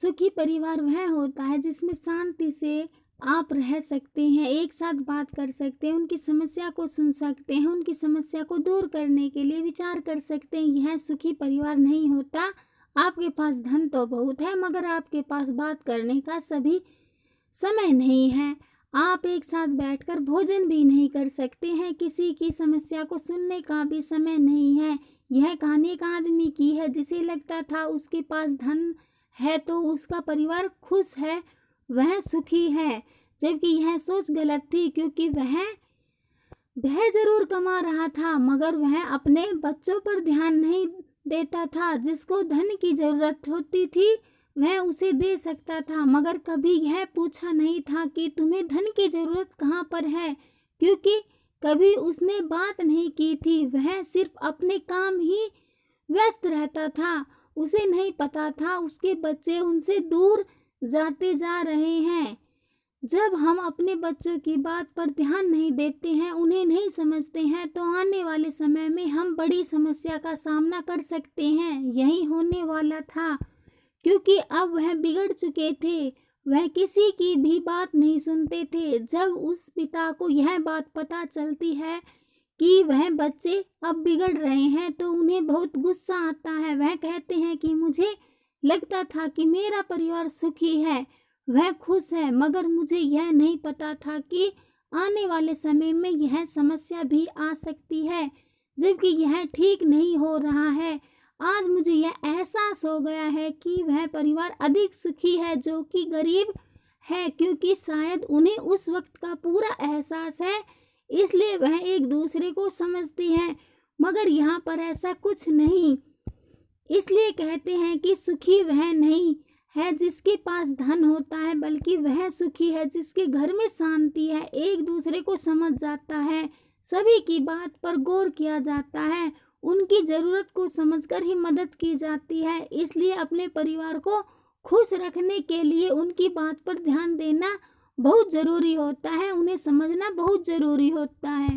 सुखी परिवार वह होता है जिसमें शांति से आप रह सकते हैं, एक साथ बात कर सकते हैं, उनकी समस्या को सुन सकते हैं, उनकी समस्या को दूर करने के लिए विचार कर सकते हैं। यह सुखी परिवार नहीं होता। आपके पास धन तो बहुत है मगर आपके पास बात करने का सभी समय नहीं है। आप एक साथ बैठकर भोजन भी नहीं कर सकते हैं, किसी की समस्या को सुनने का भी समय नहीं है। यह कहानी एक आदमी की है जिसे लगता था उसके पास धन है तो उसका परिवार खुश है, वह सुखी है, जबकि यह सोच गलत थी क्योंकि वह जरूर कमा रहा था मगर वह अपने बच्चों पर ध्यान नहीं देता था। जिसको धन की जरूरत होती थी वह उसे दे सकता था मगर कभी यह पूछा नहीं था कि तुम्हें धन की जरूरत कहाँ पर है, क्योंकि कभी उसने बात नहीं की थी। वह सिर्फ अपने काम ही व्यस्त रहता था। उसे नहीं पता था उसके बच्चे उनसे दूर जाते जा रहे हैं। जब हम अपने बच्चों की बात पर ध्यान नहीं देते हैं, उन्हें नहीं समझते हैं, तो आने वाले समय में हम बड़ी समस्या का सामना कर सकते हैं। यही होने वाला था क्योंकि अब वह बिगड़ चुके थे। वह किसी की भी बात नहीं सुनते थे। जब उस पिता को यह बात पता चलती है कि वह बच्चे अब बिगड़ रहे हैं तो उन्हें बहुत गुस्सा आता है। वह कहते हैं कि मुझे लगता था कि मेरा परिवार सुखी है, वह खुश है, मगर मुझे यह नहीं पता था कि आने वाले समय में यह समस्या भी आ सकती है, जबकि यह ठीक नहीं हो रहा है। आज मुझे यह एहसास हो गया है कि वह परिवार अधिक सुखी है जो कि गरीब है, क्योंकि शायद उन्हें उस वक्त का पूरा एहसास है, इसलिए वह एक दूसरे को समझते हैं। मगर यहाँ पर ऐसा कुछ नहीं। इसलिए कहते हैं कि सुखी वह नहीं है जिसके पास धन होता है, बल्कि वह सुखी है जिसके घर में शांति है, एक दूसरे को समझ जाता है, सभी की बात पर गौर किया जाता है, उनकी ज़रूरत को समझकर ही मदद की जाती है। इसलिए अपने परिवार को खुश रखने के लिए उनकी बात पर ध्यान देना बहुत ज़रूरी होता है, उन्हें समझना बहुत ज़रूरी होता है।